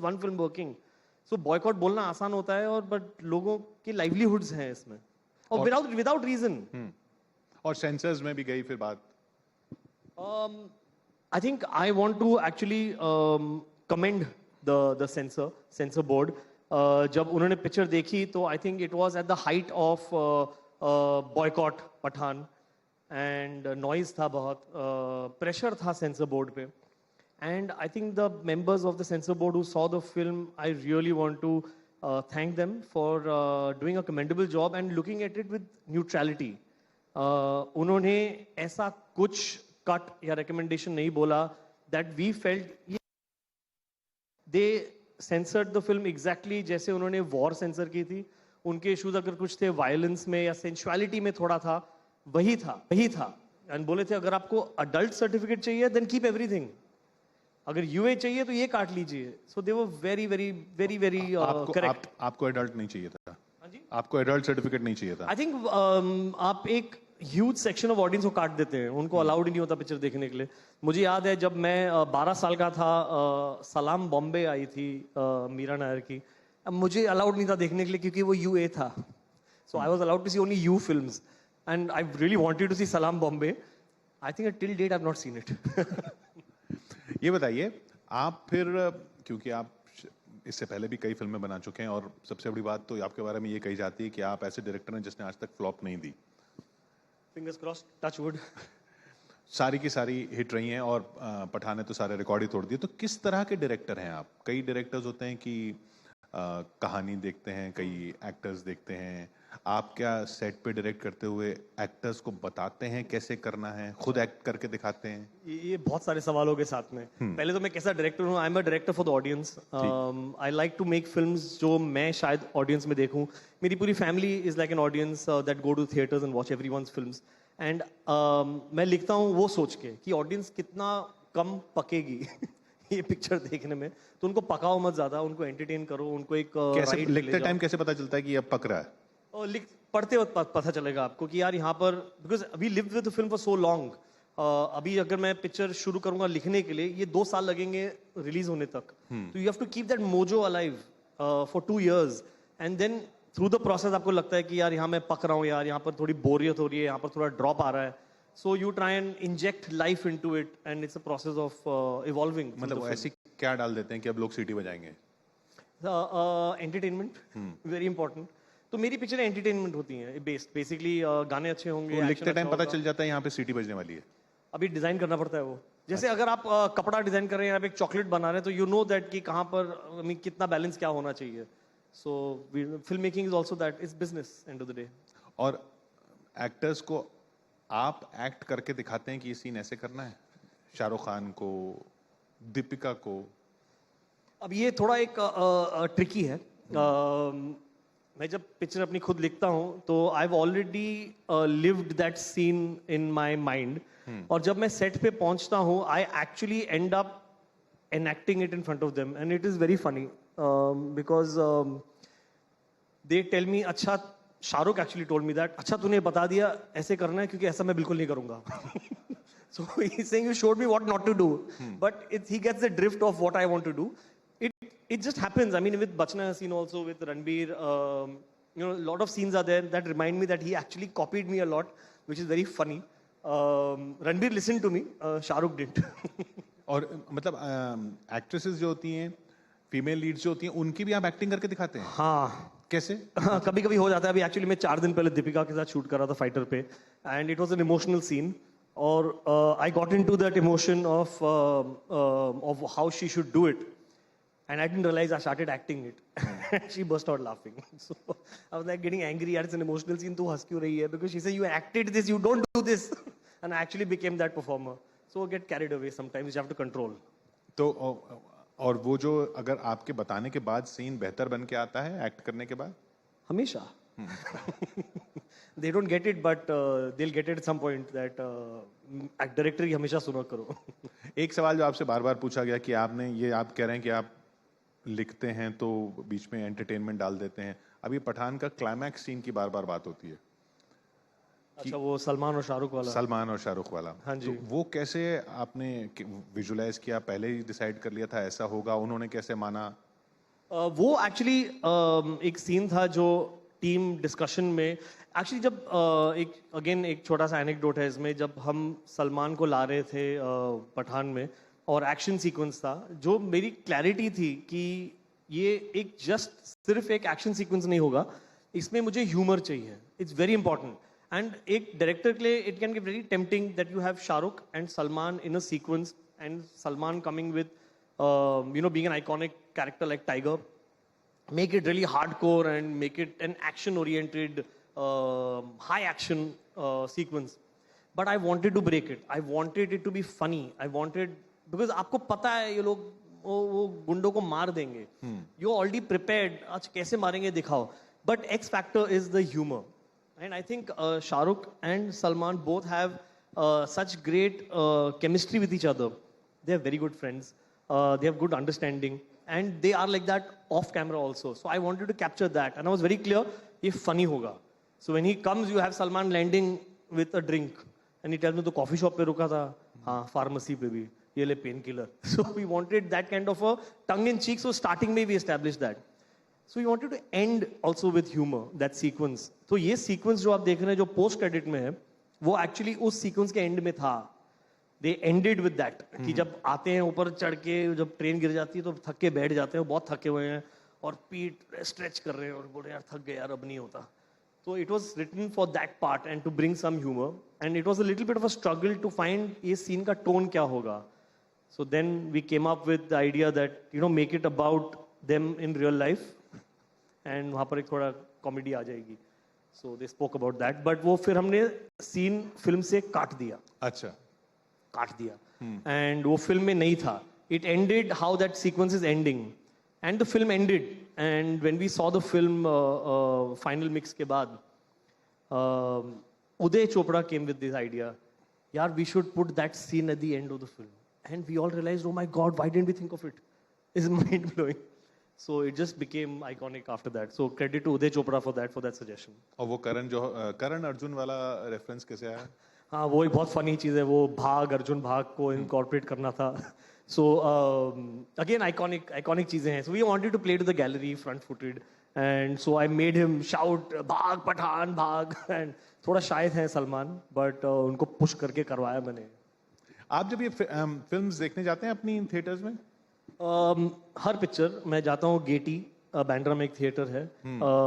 with one film working. So boycott बोलना आसान होता है और but लोगों की livelihoods हैं इसमें और without reason. और सेंसर्स में भी गई फिर बात. I think I want to actually commend the censor board. जब उन्होंने पिक्चर देखी तो I think it was at the height of boycott Pathan and noise था बहुत, pressure था censor board पे. And I think the members of the censor board who saw the film, I really want to thank them for doing a commendable job and looking at it with neutrality. उन्होंने ऐसा कुछ cut या recommendation नहीं बोला that we felt they censored the film exactly जैसे उन्होंने war censor की थी. उनके issues अगर कुछ थे violence में या sensuality में थोड़ा था, वही था. And बोले थे अगर आपको adult certificate चाहिए then keep everything. अगर UA चाहिए तो ये काट लीजिए. So they were very correct. आपको adult नहीं चाहिए था. आपको adult certificate नहीं चाहिए था. I think आप एक ह्यूज सेक्शन ऑफ ऑडियंस को काट देते हैं, उनको अलाउड ही नहीं होता पिक्चर देखने के लिए. मुझे याद है जब मैं 12 साल का था, सलाम बॉम्बे आई थी मीरा नायर की, अब मुझे अलाउड नहीं था देखने के लिए क्योंकि वो यूए था. So I was allowed to see only U films and I really wanted to see Salaam Bombay. I think till date I have not seen it. ये बताइए आप फिर, क्योंकि आप इससे पहले भी कई फिल्में बना चुके हैं और सबसे बड़ी बात तो आपके बारे में ये कही जाती है कि आप ऐसे डायरेक्टर हैं जिसने आज तक फ्लॉप नहीं दी. Fingers crossed, touch wood. सारी की सारी हिट रही हैं और पठान ने तो सारे रिकॉर्ड ही तोड़ दिए. तो किस तरह के डायरेक्टर हैं आप? कई डायरेक्टर्स होते हैं कि कहानी देखते हैं, कई एक्टर्स देखते हैं. आप क्या सेट पे डायरेक्ट करते हुए एक्टर्स को बताते हैं कैसे करना है, खुद एक्ट करके दिखाते हैं? ये बहुत सारे सवालों के साथ में. पहले तो मैं कैसा डायरेक्टर हूँ? I am a director for the audience. I like to make films जो मैं शायद ऑडियंस में देखूं. मेरी पूरी family is like an audience that go to theatres and watch everyone's films. And मैं लिखता हूँ वो सोच के कि ऑडियंस कितना कम पकेगी ये पिक्चर देखने में, तो उनको पकाओ मत ज्यादा, उनको एंटरटेन करो, उनको एक कैसे लिखते टाइम कैसे पता चलता है कि अब पक रहा है? और पढ़ते वक्त पता चलेगा आपको कि यार यहाँ पर, because we live with the film for so long. अभी अगर मैं पिक्चर शुरू करूंगा लिखने के लिए, ये 2 साल लगेंगे रिलीज होने तक. तो you have to keep that mojo alive for 2 years and then through the process आपको लगता है कि यार यहाँ मैं पक रहा हूँ, यार यहाँ पर थोड़ी बोरियत हो रही है, यहाँ पर थोड़ा ड्रॉप आ रहा है. So you try and inject life into it and it's a process of evolving. मतलब ऐसी क्या डाल देते हैं कि अब लोग सीटी बजाएंगे? Entertainment very important. तो मेरी पिक्चर एंटरटेनमेंट होती है बेसिकली. गाने अच्छे होंगे, तो लिखते टाइम पता चल जाता है यहाँ पे सीटी बजने वाली है. अभी डिजाइन करना पड़ता है वो. जैसे अगर आप कपड़ा डिजाइन कर रहे हैं, आप एक चॉकलेट बना रहे हैं, तो यू नो दैट कि कहाँ पर कितना बैलेंस क्या होना चाहिए. So film making is also that, is business and of the day. और एक्टर्स को आप एक्ट करके दिखाते हैं कि ये सीन ऐसे करना है? शाहरुख खान को, दीपिका को? अब ये थोड़ा एक ट्रिकी है. मैं जब पिक्चर अपनी खुद लिखता हूँ तो I have already lived that seen in my mind. और जब मैं सेट पे पहुंचता हूँ, I actually and up enacting it in front of them and it is very funny because they tell me, अच्छा, Shahrukh actually told me that, अच्छा तूने बता दिया ऐसे करना है क्योंकि ऐसा मैं बिल्कुल नहीं करूँगा. So he's saying you showed me what not to do, but he gets the drift of what I want to do. It just happens. I mean, with Bachna scene also, with Ranbir, you know, a lot of scenes are there that remind me that he actually copied me a lot, which is very funny. Ranbir listened to me, Shahrukh didn't. और मतलब actresses जो होती हैं, female Leeds जो होती हैं, उनकी भी आप एक्टिंग करके दिखाते हैं? हाँ. कैसे? हाँ, कभी कभी हो जाता है. अभी एक्चुअली मैं 4 दिन पहले दीपिका के साथ शूट कर रहा था फाइटर पे, and it was an emotional scene. और I got into that emotion of how she should do it, and I didn't realize I started acting it. She burst out laughing. So I was like getting angry. It's an emotional scene. तू हंस क्यों रही है? Because she said you acted this, you don't do this. And I actually became that performer. So I get carried away sometimes, which you have to control. तो और वो जो अगर आपके बताने के बाद सीन बेहतर बन के आता है एक्ट करने के बाद? हमेशा. They don't get it, but they'll get it at some point that director ही हमेशा सुना करो. एक सवाल जो आपसे बार बार पूछा गया कि आपने ये, आप कह रहे हैं कि आप लिखते हैं तो बीच में एंटरटेनमेंट डाल देते हैं. अभी पठान का क्लाइमैक्स सीन की बार बार बात होती है. अच्छा, वो सलमान और शाहरुख वाला? सलमान और शाहरुख वाला. हाँ जी. तो वो कैसे आपने विजुलाइज किया? पहले ही डिसाइड कर लिया था ऐसा होगा? उन्होंने कैसे माना? वो एक्चुअली एक सीन था जो टीम डिस्कशन में एक्चुअली जब एक अगेन एक छोटा सा एनेक्डोट है इसमें, जब हम सलमान को ला रहे थे पठान में और एक्शन सीक्वेंस था, जो मेरी क्लैरिटी थी कि ये एक जस्ट सिर्फ एक एक्शन सीक्वेंस नहीं होगा, इसमें मुझे ह्यूमर चाहिए, इट्स वेरी इंपॉर्टेंट। एंड एक डायरेक्टर के लिए it can get very tempting that you have Shahrukh and Salman in a sequence, and Salman coming with being an iconic character like Tiger, make it really hardcore and make it an action-oriented, high action sequence. But I wanted to break it. I wanted it to be funny. I wanted, because आपको पता है ये लोग वो गुंडों को मार देंगे. You're already prepared. आज कैसे मारेंगे दिखाओ. But X factor is the humor, and I think Shah Rukh and Salman both have such great chemistry with each other. They are very good friends. They have good understanding, and they are like that off camera also. So I wanted to capture that, and I was very clear, ये funny होगा. So when he comes, you have Salman landing with a drink, and he tells me तो coffee shop पे रुका था, हाँ pharmacy पे भी, ये ले pain killer. So we wanted that kind of a tongue in cheek. So starting में we established that. So we wanted to end also with humor, that sequence. तो ये sequence जो आप देख रहे हैं, जो post credit में है, वो actually उस sequence के end में था. They ended with that, कि जब आते हैं ऊपर चढ़ के, जब ट्रेन गिर जाती है तो थक के बैठ जाते हैं, बहुत थके हुए हैं और पीठ स्ट्रेच कर रहे हैं और बोल रहे हैं यार थक गए यार, अब नहीं होता. तो it was written for that part and to bring some humour, and it was a little bit of a struggle to find ये सीन का टोन क्या होगा. So then we came up with the idea that make it about them in real life, and वहाँ पर एक थोड़ा comedy आ जाएगी. So they spoke about that, but वो फिर हमने सीन फिल्म से काट दिया. अच्छा. काट दिया, एंड वो फिल्म में नहीं था. It ended how that sequence is ending, and the film ended. And when we saw the film final mix के बाद, Uday Chopra came with this idea, यार we should put that scene at the end of the film, and we all realised, oh my God, why didn't we think of it. It's mind blowing. So it just became iconic after that. So credit to Uday Chopra for that suggestion. और वो करण अर्जुन वाला reference कैसे आया? हाँ, वो एक बहुत funny चीज़ है, वो भाग अर्जुन भाग को इनकॉर्पोरेट करना था. सो अगेन आइकॉनिक चीज़ें हैं. So we wanted to play to the gallery front footed, and so I made him shout भाग पठान भाग. एंड थोड़ा शायद है सलमान, बट उनको पुश करके करवाया मैंने. आप जब ये फिल्म्स देखने जाते हैं अपनी थिएटर्स में? हर पिक्चर मैं जाता हूँ. गेटी बैंड्रा में एक थिएटर है,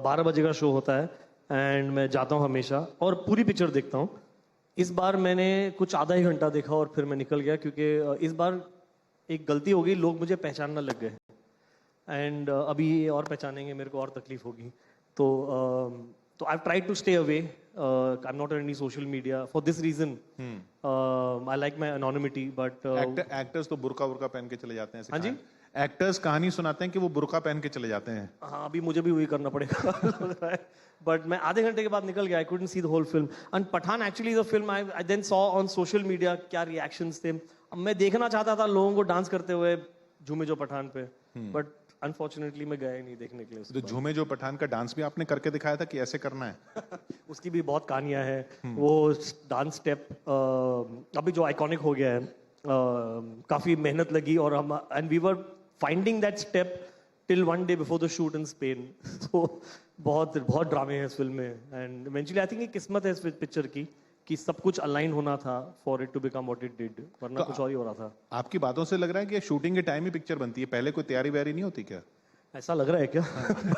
12 बजे का शो होता है, एंड मैं जाता हूँ हमेशा और पूरी पिक्चर देखता हूँ. इस बार मैंने कुछ आधा ही घंटा देखा और फिर मैं निकल गया, क्योंकि इस बार एक गलती हो गई, लोग मुझे पहचानना लग गए, एंड अभी ये और पहचानेंगे मेरे को और तकलीफ होगी. तो I try to stay away. I am not on any social media for this reason. I like my anonymity. But actors तो बुर्का पहन के चले जाते हैं. हाँ जी, एक्टर्स कहानी सुनाते हैं कि वो बुर्का पहन के चले जाते हैं. हाँ, अभी मुझे भी वही करना पड़ेगा. बट मैं आधे घंटे के बाद निकल गया. I couldn't see the whole film. And Pathaan actually is a film I then saw on social media. क्या रिएक्शंस थे. अब मैं देखना चाहता था लोगों को डांस करते हुए झूमे जो पठान पे, बट अनफॉर्चुनेटली मैं गया ही नहीं देखने के लिए. तो झूमे जो पठान का डांस भी आपने करके दिखाया था कि ऐसे करना है? उसकी भी बहुत कहानियां हैं. वो डांस स्टेप अभी जो आइकॉनिक हो गया है, काफी मेहनत लगी, और हम and we were finding that step till one day before the shoot in Spain. तो बहुत ड्रामे हैं इस फिल्म में, एंड इवेंचुअली आई थिंक ये किस्मत है इस पिक्चर की कि सब कुछ अलाइन होना था for it to become what it did, वरना कुछ और ही हो रहा था. आपकी बातों से लग रहा है कि शूटिंग के टाइम ही पिक्चर बनती है, पहले कोई तैयारी वैयारी नहीं होती क्या? ऐसा लग रहा है क्या?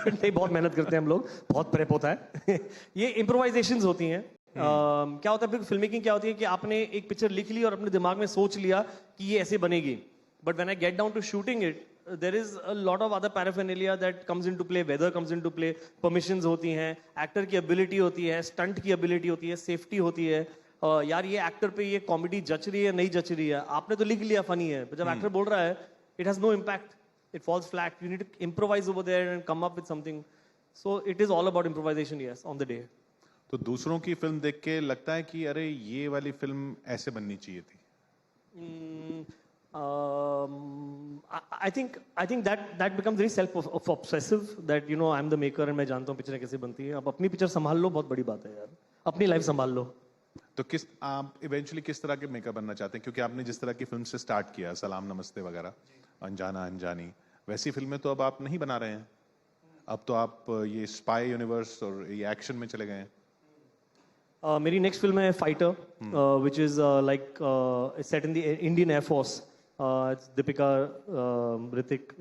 नहीं, बहुत मेहनत करते हैं हम लोग, बहुत प्रेप होता है. ये इम्प्रोवाइजेशंस होती हैं. क्या होता है फिल्म मेकिंग, क्या होती है कि आपने एक पिक्चर लिख ली और अपने दिमाग में सोच लिया कि ये ऐसे बनेगी, but when I get down to shooting it, there is a lot of other paraphernalia that comes into play. Weather comes into play, permissions होती हैं, एक्टर की ability होती है, स्टंट की ability होती है, सेफ्टी होती है. यार ये एक्टर पे ये कॉमेडी जच रही है नहीं जच रही है, आपने तो लिख लिया फनी है, पर जब एक्टर बोल रहा है it has no impact, it falls flat. You need to improvise over there and come up with something. So it is all about improvisation, yes, on the day. तो दूसरों की फिल्म देख के लगता है कि अरे ये वाली फिल्म ऐसे बननी चाहिए थी? I think that becomes very self-obsessive, that I'm the maker and मैं जानता हूँ पिक्चरें कैसे बनती है. अब अपनी पिक्चर संभाल लो, बहुत बड़ी बात है यार. अपनी लाइफ संभाल लो. तो आप इवेंचुअली किस तरह के मेकर बनना चाहते हैं? क्योंकि आपने जिस तरह की फिल्म से स्टार्ट किया, सलाम नमस्ते वगैरह, अनजाना अनजानी, वैसी फिल्में तो अब आप नहीं बना रहे हैं, अब तो आप ये स्पाई यूनिवर्स और ये एक्शन में चले गए हैं। मेरी नेक्स्ट फिल्म है Fighter, which is like set in the Indian air force. Deepika, Hrithik,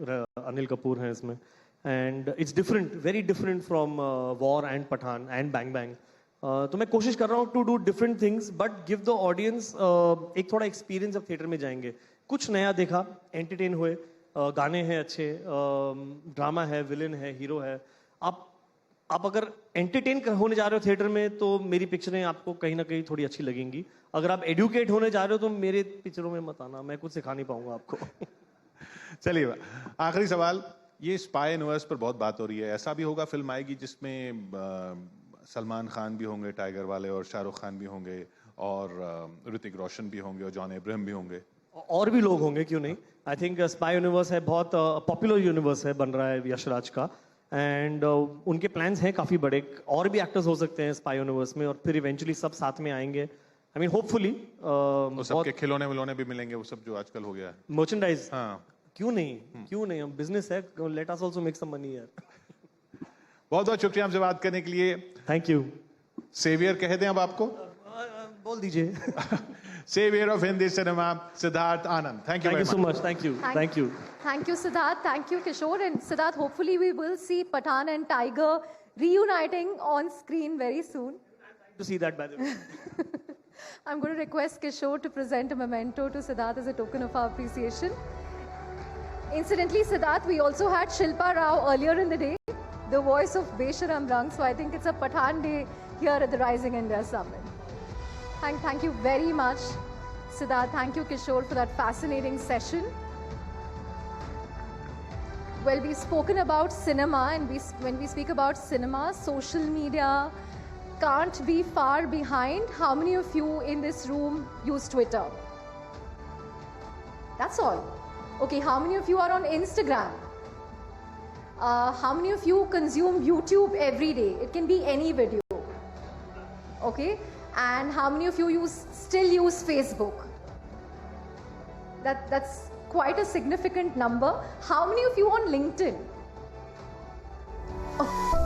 Anil Kapoor हैं इसमें, and it's different, very different from War and Pathaan and Bang Bang. तो मैं कोशिश कर रहा हूँ to do different things but give the audience एक थोड़ा एक्सपीरियंस। जब थिएटर में जाएंगे कुछ नया देखा, एंटरटेन हुए, गाने हैं अच्छे, ड्रामा है, विलेन है, हीरो है। आप अगर एंटरटेन होने जा रहे हो थिएटर में तो मेरी पिक्चरें आपको कहीं ना कहीं थोड़ी अच्छी लगेंगी। अगर आप एडुकेट होने जा रहे हो तो मेरे पिक्चरों में मत आना, मैं कुछ सिखा नहीं पाऊंगा आपको। चलिए, आखिरी सवाल, ये स्पाई यूनिवर्स पर बहुत बात हो रही है, ऐसा भी होगा फिल्म आएगी जिसमें सलमान खान भी होंगे टाइगर वाले, और शाहरुख खान भी होंगे, और ऋतिक रोशन भी होंगे, और जॉन अब्राहम भी होंगे, और भी लोग होंगे, क्यों नहीं। आई थिंक स्पाई यूनिवर्स है, बहुत पॉपुलर यूनिवर्स है, बन रहा है यशराज का, एंड उनके प्लान्स हैं काफी बड़े, और भी एक्टर्स हो सकते हैं स्पाई यूनिवर्स में, और फिर इवेंचुअली सब साथ में आएंगे। आई मीन होपफुली वो सबके खिलौने विलौने भी मिलेंगे, वो सब जो आजकल हो गया है, मर्चेंडाइज। हाँ, क्यों नहीं, हम बिजनेस है, let us also make some money यार। बहुत बहुत शुक्रिया हमसे बात करने के लिए। Thank you. सेवियर कह दें अब आपको? बोल दीजिए। Savior of Hindi cinema, Siddharth Anand. Thank you very so much. much. Thank you. Thank you. Thank you, Siddharth. Thank you, Kishore. And Siddharth, hopefully we will see Pathan and Tiger reuniting on screen very soon. To see that, by the way. I'm going to request Kishore to present a memento to Siddharth as a token of our appreciation. Incidentally, Siddharth, we also had Shilpa Rao earlier in the day, the voice of Besharam Rang. So I think it's a Pathan day here at the Rising India Summit. Thank you very much, Siddharth. Thank you, Kishore, for that fascinating session. Well, we've spoken about cinema, and when we speak about cinema, social media can't be far behind. How many of you in this room use Twitter? That's all. Okay, how many of you are on Instagram? How many of you consume YouTube every day? It can be any video. Okay, and how many of you still use Facebook? That's quite a significant number. How many of you on LinkedIn? Oh.